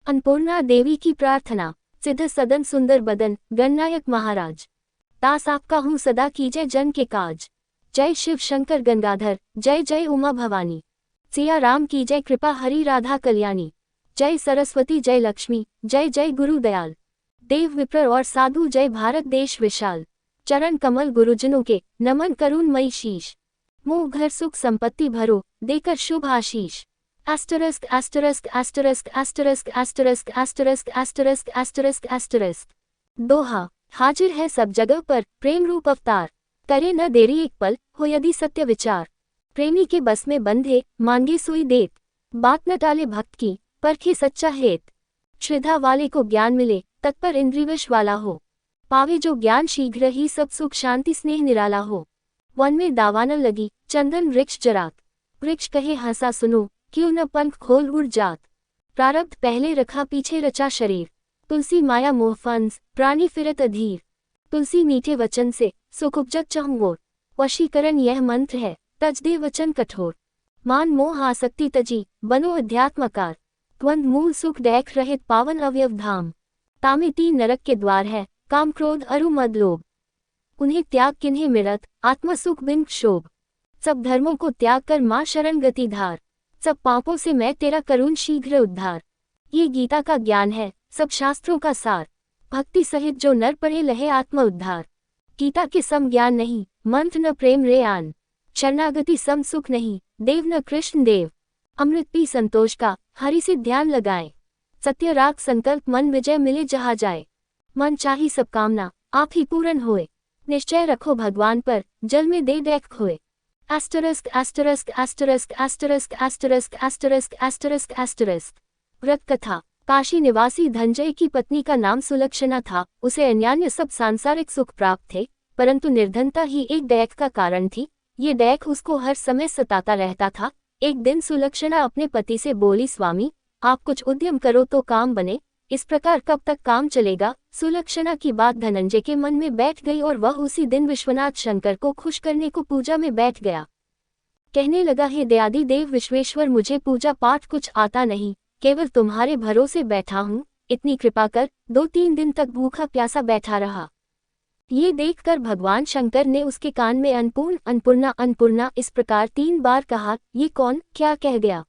अन्नपूर्णा देवी की प्रार्थना। सिद्ध सदन सुंदर बदन गणनायक महाराज। दास आपका हूँ सदा कीजय जन के काज। जय शिव शंकर गंगाधर जय जय उमा भवानी। सिया राम की जय कृपा हरि राधा कल्याणी। जय सरस्वती जय लक्ष्मी जय जय गुरु दयाल। देव विप्र और साधु जय भारत देश विशाल। चरण कमल गुरुजनों के नमन करुण मई शीश। मुँह घर सुख संपत्ति भरो देकर शुभ आशीष। Asterisk asterisk asterisk asterisk asterisk asterisk asterisk asterisk asterisk. दोहा। हाजिर है सब जगह पर प्रेम रूप अवतार। करे न देरी एक पल हो यदि सत्य विचार। प्रेमी के बस में बंधे मांगे सोई देत। बात न टाले भक्त की परखे सच्चा हेत। श्रद्धा वाले को ज्ञान मिले तत्पर इंद्रियवश वाला हो। पावे जो ज्ञान शीघ्र ही सब सुख शांति स्नेह निराला हो। वन में दावा न लगी चंदन वृक्ष जरात। वृक्ष कहे हंसा सुनो क्यों न पंख खोल उड़ जात। प्रारब्ध पहले रखा पीछे रचा शरीर। तुलसी माया मोह फंस प्राणी फिरत अधीर। तुलसी मीठे वचन से सुख उपजत चहुओर। वशीकरण यह मंत्र है तज दे वचन कठोर। मान मोह आसक्ति तजी बनो अध्यात्मकार। द्वंद मूल सुख डैख रहित पावन अवयव धाम। तामे तीन नरक के द्वार है काम क्रोध अरु मद लोभ। उन्हें त्याग किन्हें मिलत आत्म सुख बिन क्षोभ। सब धर्मों को त्याग कर माँ शरण गति धार। सब पापों से मैं तेरा करूँ शीघ्र उद्धार। ये गीता का ज्ञान है सब शास्त्रों का सार। भक्ति सहित जो नर पढ़े लहे आत्म उद्धार। गीता के सम ज्ञान नहीं मंत्र न प्रेम रे आन। शरणागति सम सुख नहीं देव न कृष्ण देव। अमृत पी संतोष का हरि से ध्यान लगाएं। सत्य राग संकल्प मन विजय मिले जहाँ जाए। मन चाही सब कामना आप ही पूर्ण होए। निश्चय रखो भगवान पर जल में दे डैक खोए। Asterisk asterisk asterisk asterisk asterisk asterisk asterisk asterisk. व्रत कथा। काशी निवासी धनंजय की पत्नी का नाम सुलक्षणा था। उसे अन्यान्य सब सांसारिक सुख प्राप्त थे परंतु निर्धनता ही एक दैख का कारण थी। ये दैख उसको हर समय सताता रहता था। एक दिन सुलक्षणा अपने पति से बोली स्वामी आप कुछ उद्यम करो तो काम बने। इस प्रकार कब तक काम चलेगा। सुलक्षणा की बात धनंजय के मन में बैठ गई और वह उसी दिन विश्वनाथ शंकर को खुश करने को पूजा में बैठ गया। कहने लगा हे दयादि देव विश्वेश्वर मुझे पूजा पाठ कुछ आता नहीं केवल तुम्हारे भरोसे बैठा हूँ इतनी कृपा कर। 2-3 दिन तक भूखा प्यासा बैठा रहा। ये देखकर भगवान शंकर ने उसके कान में अन्नपूर्ण अन्नपूर्णा अन्नपूर्णा इस प्रकार 3 बार कहा। ये कौन क्या कह गया।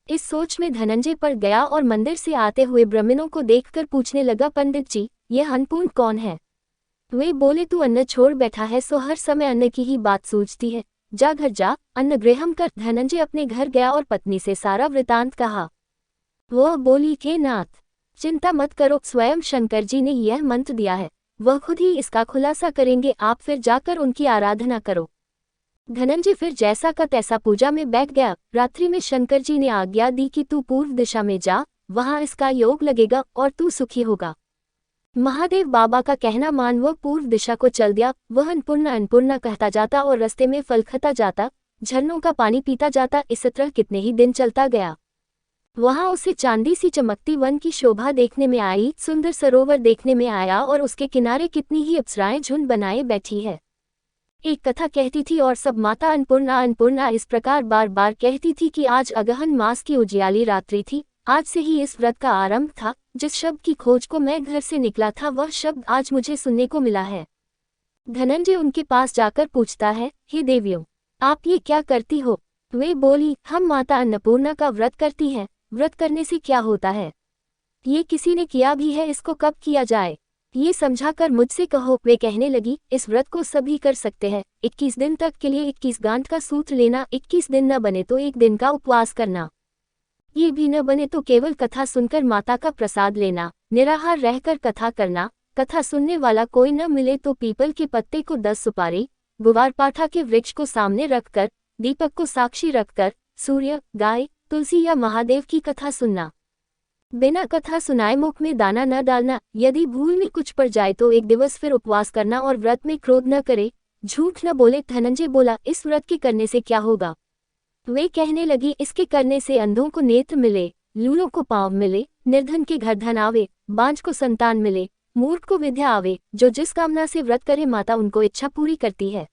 इस सोच में धनंजय पड़ गया और मंदिर से आते हुए ब्राह्मणों को देखकर पूछने लगा पंडित जी यह अन्नपूर्ण कौन है। वे बोले तू अन्न छोड़ बैठा है सो हर समय अन्न की ही बात सूझती है। जा घर जा अन्न ग्रहण कर। धनंजय अपने घर गया और पत्नी से सारा वृतांत कहा। वह बोली के नाथ चिंता मत करो स्वयं शंकर जी ने यह मंत्र दिया है वह खुद ही इसका खुलासा करेंगे आप फिर जाकर उनकी आराधना करो। धनंजय फिर जैसा का तैसा पूजा में बैठ गया। रात्रि में शंकर जी ने आज्ञा दी कि तू पूर्व दिशा में जा वहां इसका योग लगेगा और तू सुखी होगा। महादेव बाबा का कहना मान वह पूर्व दिशा को चल दिया। वह अन्नपूर्णा अन्नपूर्णा कहता जाता और रास्ते में फल खाता जाता झरनों का पानी पीता जाता। इस तरह कितने ही दिन चलता गया। वहां उसे चांदी सी चमकती वन की शोभा देखने में आई सुंदर सरोवर देखने में आया और उसके किनारे कितनी ही अप्सराएं झुंड बनाए बैठी है। एक कथा कहती थी और सब माता अन्नपूर्णा अन्नपूर्णा इस प्रकार बार बार कहती थी कि आज अगहन मास की उजियाली रात्रि थी। आज से ही इस व्रत का आरंभ था। जिस शब्द की खोज को मैं घर से निकला था वह शब्द आज मुझे सुनने को मिला है। धनंजय उनके पास जाकर पूछता है हे देवियों आप ये क्या करती हो। वे बोली हम माता अन्नपूर्णा का व्रत करती हैं। व्रत करने से क्या होता है। ये किसी ने किया भी है इसको कब किया जाए ये समझाकर मुझसे कहो। वे कहने लगी इस व्रत को सभी कर सकते हैं। 21 दिन तक के लिए 21 गांठ का सूत्र लेना। 21 दिन न बने तो 1 दिन का उपवास करना। ये भी न बने तो केवल कथा सुनकर माता का प्रसाद लेना। निराहार रहकर कथा करना। कथा सुनने वाला कोई न मिले तो पीपल के पत्ते को 10 सुपारी गुवारपाठा के वृक्ष को सामने रखकर दीपक को साक्षी रखकर सूर्य गाय तुलसी या महादेव की कथा सुनना। बिना कथा सुनाए मुख में दाना न डालना। यदि भूल में कुछ पड़ जाए तो 1 दिवस फिर उपवास करना और व्रत में क्रोध न करे झूठ न बोले। धनंजय बोला इस व्रत के करने से क्या होगा। वे कहने लगी इसके करने से अंधों को नेत्र मिले लूलों को पांव मिले निर्धन के घर धन आवे बांझ को संतान मिले मूर्ख को विद्या आवे। जो जिस कामना से व्रत करे माता उनको इच्छा पूरी करती है।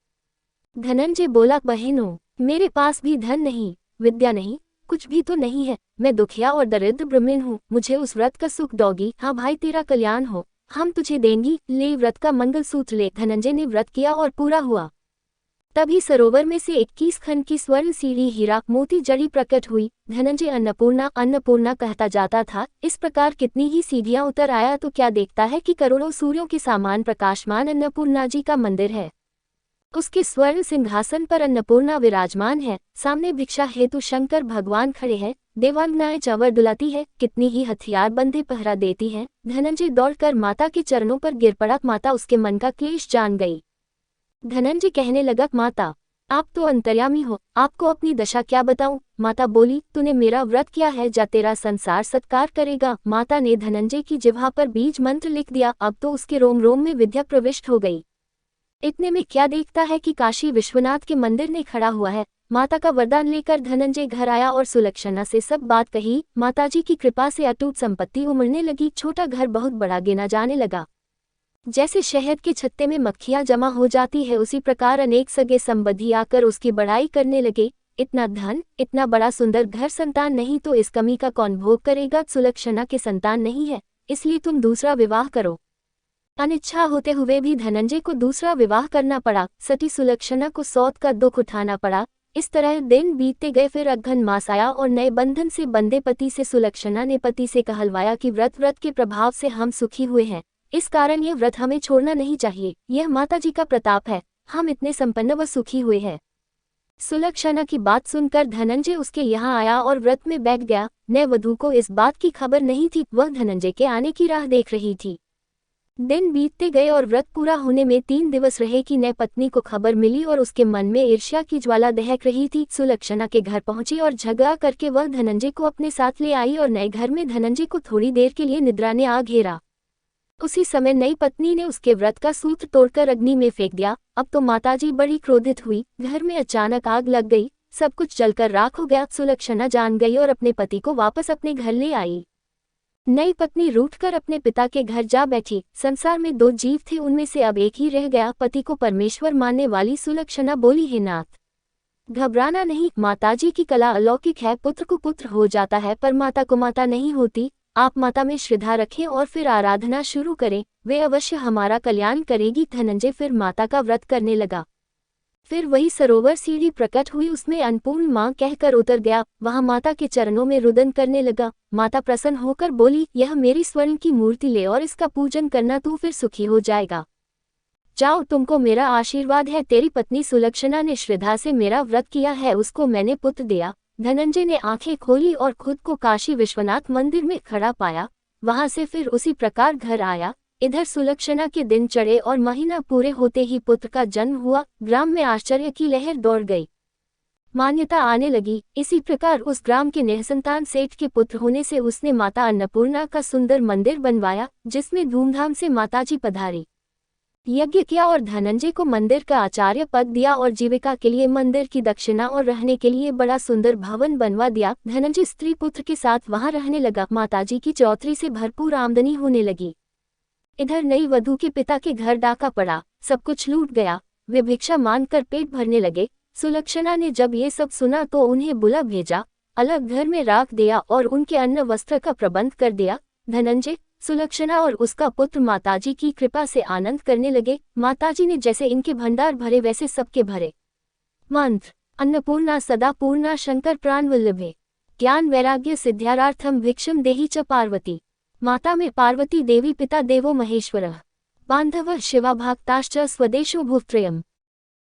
धनंजय बोला बहनों मेरे पास भी धन नहीं विद्या नहीं कुछ भी तो नहीं है, मैं दुखिया और दरिद्र ब्राह्मण हूँ, मुझे उस व्रत का सुख दोगी? हाँ भाई, तेरा कल्याण हो, हम तुझे देंगी, ले व्रत का मंगलसूत्र ले। धनंजय ने व्रत किया और पूरा हुआ। तभी सरोवर में से 21 खंड की स्वर्ण सीढ़ी हीरा मोती जड़ी प्रकट हुई। धनंजय अन्नपूर्णा अन्नपूर्णा कहता जाता था। इस प्रकार कितनी ही सीढ़ियां उतर आया तो क्या देखता है कि करोड़ों सूर्यों के समान प्रकाशमान अन्नपूर्णा जी का मंदिर है। उसके स्वर्ण सिंहासन पर अन्नपूर्णा विराजमान है। सामने भिक्षा हेतु शंकर भगवान खड़े हैं। देवांगनाएं चंवर दुलाती है, कितनी ही हथियार बंदे पहरा देती हैं। धनंजय दौड़कर माता के चरणों पर गिर पड़ा। माता उसके मन का क्लेश जान गई। धनंजय कहने लगा, माता आप तो अंतर्यामी हो, आपको अपनी दशा क्या बताऊं? माता बोली, तूने मेरा व्रत किया है, जा तेरा संसार सत्कार करेगा। माता ने धनंजय की जिह्वा पर बीज मंत्र लिख दिया। अब तो उसके रोम रोम में विद्या प्रविष्ट हो गई। इतने में क्या देखता है कि काशी विश्वनाथ के मंदिर ने खड़ा हुआ है। माता का वरदान लेकर धनंजय घर आया और सुलक्षणा से सब बात कही। माताजी की कृपा से अटूट संपत्ति उमड़ने लगी। छोटा घर बहुत बड़ा गिना जाने लगा। जैसे शहद के छत्ते में मक्खियां जमा हो जाती है, उसी प्रकार अनेक सगे संबंधी आकर उसकी बड़ाई करने लगे। इतना धन, इतना बड़ा सुंदर घर, संतान नहीं तो इस कमी का कौन भोग करेगा? सुलक्षणा के संतान नहीं है, इसलिए तुम दूसरा विवाह करो। अनिच्छा होते हुए भी धनंजय को दूसरा विवाह करना पड़ा। सती सुलक्षणा को सौत का दुख उठाना पड़ा। इस तरह दिन बीतते गए। फिर अघन मास आया और नए बंधन से बंधे पति से सुलक्षणा ने पति से कहलवाया कि व्रत के प्रभाव से हम सुखी हुए हैं, इस कारण यह व्रत हमें छोड़ना नहीं चाहिए। यह माताजी का प्रताप है, हम इतने संपन्न व सुखी हुए हैं। सुलक्षणा की बात सुनकर धनंजय उसके यहाँ आया और व्रत में बैठ गया। नए वधू को इस बात की खबर नहीं थी, वह धनंजय के आने की राह देख रही थी। दिन बीतते गए और व्रत पूरा होने में 3 दिवस रहे कि नए पत्नी को खबर मिली और उसके मन में ईर्ष्या की ज्वाला दहक रही थी। सुलक्षणा के घर पहुंची और झगड़ा करके वह धनंजय को अपने साथ ले आई और नए घर में धनंजय को थोड़ी देर के लिए निद्रा ने आ घेरा। उसी समय नई पत्नी ने उसके व्रत का सूत्र तोड़कर अग्नि में फेंक दिया। अब तो माताजी बड़ी क्रोधित हुई। घर में अचानक आग लग गई, सब कुछ जलकर राख हो गया। सुलक्षणा जान गई और अपने पति को वापस अपने घर ले आई। नई पत्नी रूठकर अपने पिता के घर जा बैठी। संसार में 2 जीव थे, उनमें से अब एक ही रह गया। पति को परमेश्वर मानने वाली सुलक्षणा बोली, हे नाथ, घबराना नहीं, माताजी की कला अलौकिक है। पुत्र को पुत्र हो जाता है पर माता को माता नहीं होती। आप माता में श्रद्धा रखें और फिर आराधना शुरू करें, वे अवश्य हमारा कल्याण करेगी। धनंजय फिर माता का व्रत करने लगा। फिर वही सरोवर सीढ़ी प्रकट हुई, उसमें अन्नपूर्ण मां कहकर उतर गया। वहां माता के चरणों में रुदन करने लगा। माता प्रसन्न होकर बोली, यह मेरी स्वर्ण की मूर्ति ले और इसका पूजन करना, तू फिर सुखी हो जाएगा। जाओ, तुमको मेरा आशीर्वाद है। तेरी पत्नी सुलक्षणा ने श्रद्धा से मेरा व्रत किया है, उसको मैंने पुत्र दिया। धनंजय ने आंखें खोली और खुद को काशी विश्वनाथ मंदिर में खड़ा पाया। वहां से फिर उसी प्रकार घर आया। इधर सुलक्षणा के दिन चढ़े और महीना पूरे होते ही पुत्र का जन्म हुआ। ग्राम में आश्चर्य की लहर दौड़ गई, मान्यता आने लगी। इसी प्रकार उस ग्राम के निसंतान सेठ के पुत्र होने से उसने माता अन्नपूर्णा का सुंदर मंदिर बनवाया, जिसमें धूमधाम से माताजी पधारी। यज्ञ किया और धनंजय को मंदिर का आचार्य पद दिया और जीविका के लिए मंदिर की दक्षिणा और रहने के लिए बड़ा सुंदर भवन बनवा दिया। धनंजय स्त्री पुत्र के साथ वहां रहने लगा। माताजी की चौधरी से भरपूर आमदनी होने लगी। इधर नई वधू के पिता के घर डाका पड़ा, सब कुछ लूट गया। वे भिक्षा मांगकर पेट भरने लगे। सुलक्षणा ने जब ये सब सुना तो उन्हें बुला भेजा, अलग घर में राख दिया और उनके अन्न वस्त्र का प्रबंध कर दिया। धनंजय, सुलक्षणा और उसका पुत्र माताजी की कृपा से आनंद करने लगे। माताजी ने जैसे इनके भंडार भरे वैसे सबके भरे। मंत्र: अन्नपूर्णा सदा पूर्णा शंकर प्राण वल्लभे, ज्ञान वैराग्य सिद्ध्यार्थम भिक्षम देहि च पार्वती। माता में पार्वती देवी, पिता देवो महेश्वरः, बांधवः शिवा, भक्ताश्च स्वदेशो भूत्रयम्।